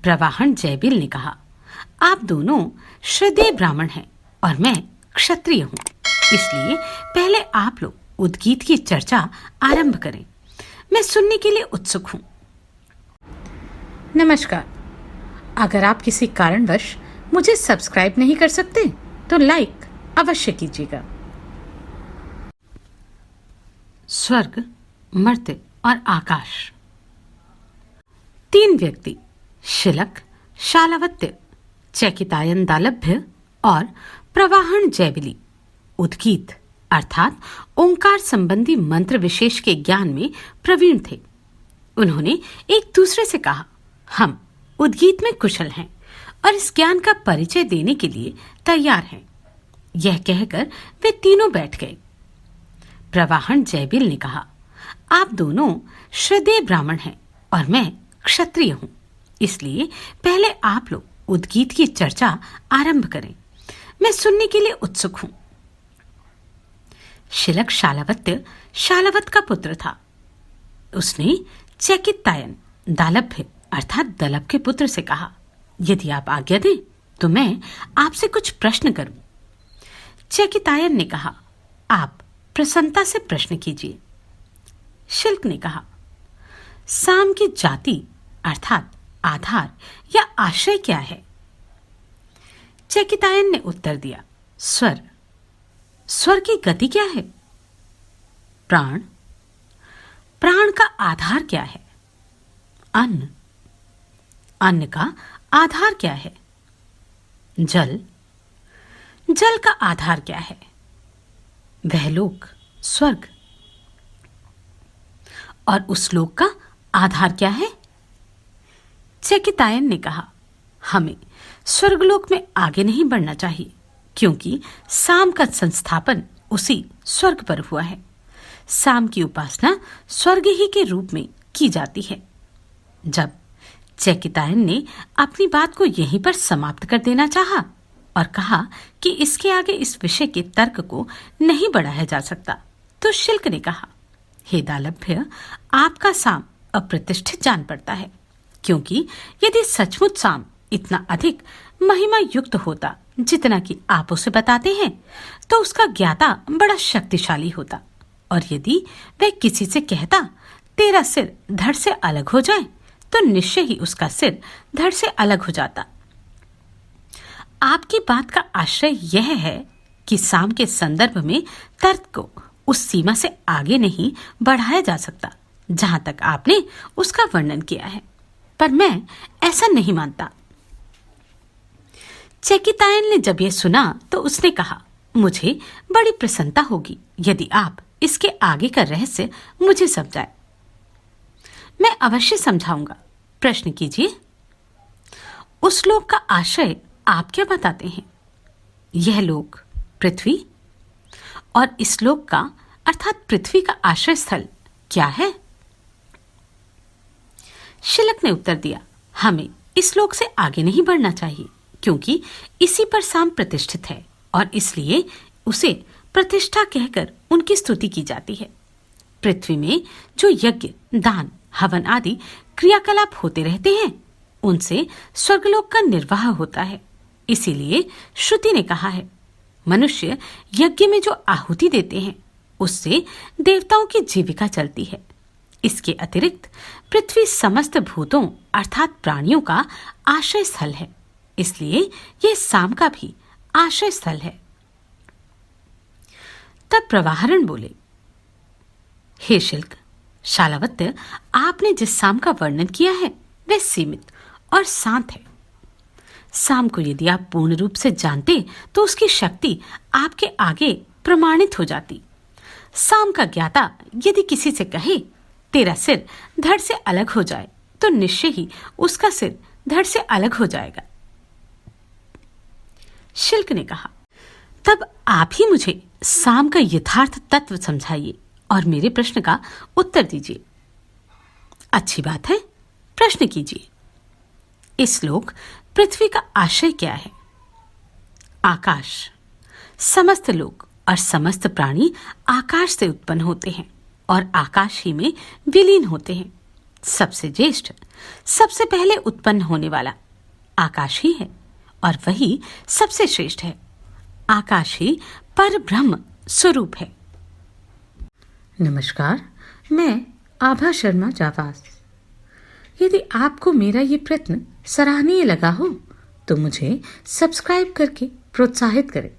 प्रवाहन जयबिल ने कहा, आप दोनों श्रद्धेय ब्राह्मण हैं और मैं क्षत्रिय हूँ, इसलिए पहले आप लोग उद्गीत की चर्चा आरंभ करें। मैं सुनने के लिए उत्सुक हूँ। नमस्कार। अगर आप किसी कारणवश मुझे सब्सक्राइब नहीं कर सकते तो लाइक अवश्य कीजिएगा। स्वर्ग, मर्त्य और आकाश। 3 व्यक्ति शिलक, शालावत्य, चैकितायन दालभ्य और प्रवाहन जयबिली उद्गीत अर्थात ओंकार संबंधी मंत्र विशेष के ज्ञान में प्रवीण थे। उन्होंने एक दूसरे से कहा, हम उद्गीत में कुशल हैं और इस ज्ञान का परिचय देने के लिए तैयार हैं। यह कहकर वे तीनों बैठ गए। प्रवाहन जयबिल ने कहा, आप दोनों श्रद्धेय ब्राह्मण हैं और मैं क्षत्रिय हूँ, इसलिए पहले आप लोग उद्गीत की चर्चा आरंभ करें। मैं सुनने के लिए उत्सुक हूँ। शिलक शालावत्य शालावत का पुत्र था। उसने चैकितायन दालभ्य अर्थात दलभ के पुत्र से कहा, यदि आप आज्ञा दें तो मैं आपसे कुछ प्रश्न करूं। चैकितायन ने कहा, आप प्रसन्नता से प्रश्न कीजिए। शिल्क ने कहा, साम की जाति अर्थात आधार या आश्रय क्या है? चैकितायन ने उत्तर दिया, स्वर। स्वर की गति क्या है? प्राण। प्राण का आधार क्या है? अन्न। अन्न का आधार क्या है? जल। जल का आधार क्या है? वह लोक, स्वर्ग। और उस लोक का आधार क्या है? चैकितायन ने कहा, हमें स्वर्गलोक में आगे नहीं बढ़ना चाहिए, क्योंकि साम का संस्थापन उसी स्वर्ग पर हुआ है। साम की उपासना स्वर्ग ही के रूप में की जाती है। जब चैकितायन ने अपनी बात को यहीं पर समाप्त कर देना चाहा और कहा कि इसके आगे इस विषय के तर्क को नहीं बढ़ाया जा सकता, तो शिल्क ने कहा, हे दालभ्य, आपका साम अप्रतिष्ठित जान पड़ता है, क्योंकि यदि सचमुच साम इतना अधिक महिमा युक्त होता जितना कि आप उसे बताते हैं, तो उसका ज्ञाता बड़ा शक्तिशाली होता, और यदि वह किसी से कहता तेरा सिर धड़ से अलग हो जाए, तो निश्चय ही उसका सिर धड़ से अलग हो जाता। आपकी बात का आश्रय यह है कि साम के संदर्भ में तर्क को उस सीमा से आगे नहीं बढ़ाया जा सकता जहां तक आपने उसका वर्णन किया है, पर मैं ऐसा नहीं मानता। चैकितायन ने जब यह सुना तो उसने कहा, मुझे बड़ी प्रसन्नता होगी यदि आप इसके आगे का रहस्य मुझे समझाएं। मैं अवश्य समझाऊंगा। प्रश्न कीजिए। उस लोक का आश्रय आप क्या बताते हैं? यह लोक पृथ्वी। और इस लोक का अर्थात पृथ्वी का आश्रय स्थल क्या है? शिलक ने उत्तर दिया, हमें इस लोक से आगे नहीं बढ़ना चाहिए, क्योंकि इसी पर साम प्रतिष्ठित है और इसलिए उसे प्रतिष्ठा कहकर उनकी स्तुति की जाती है। पृथ्वी में जो यज्ञ, दान, हवन आदि क्रियाकलाप होते रहते हैं, उनसे स्वर्गलोक का निर्वाह होता है। इसीलिए श्रुति ने कहा है, मनुष्य यज्ञ में जो आहुति देते हैं उससे देवताओं की जीविका चलती है। इसके अतिरिक्त पृथ्वी समस्त भूतों अर्थात प्राणियों का आश्रय स्थल है, इसलिए यह साम का भी आश्रय स्थल है। तब प्रवाहरण बोले, हे शिल्क, शालावत्य, आपने जिस साम का वर्णन किया है वह सीमित और शांत है। साम को यदि आप पूर्ण रूप से जानते तो उसकी शक्ति आपके आगे प्रमाणित हो जाती। साम का ज्ञाता यदि किसी से कहे तेरा सिर धड़ से अलग हो जाए, तो निश्चय ही उसका सिर धड़ से अलग हो जाएगा। शिल्क ने कहा, तब आप ही मुझे साम का यथार्थ तत्व समझाइए और मेरे प्रश्न का उत्तर दीजिए। अच्छी बात है, प्रश्न कीजिए। इस लोक पृथ्वी का आश्रय क्या है? आकाश। समस्त लोक और समस्त प्राणी आकाश से उत्पन्न होते हैं और आकाश ही में विलीन होते हैं। सबसे ज्येष्ठ, सबसे पहले उत्पन्न होने वाला आकाश ही है और वही सबसे श्रेष्ठ है। आकाश ही पर ब्रह्म स्वरूप है। नमस्कार, मैं आभा शर्मा जावास। यदि आपको मेरा ये प्रयत्न सराहनीय लगा हो तो मुझे सब्सक्राइब करके प्रोत्साहित करें।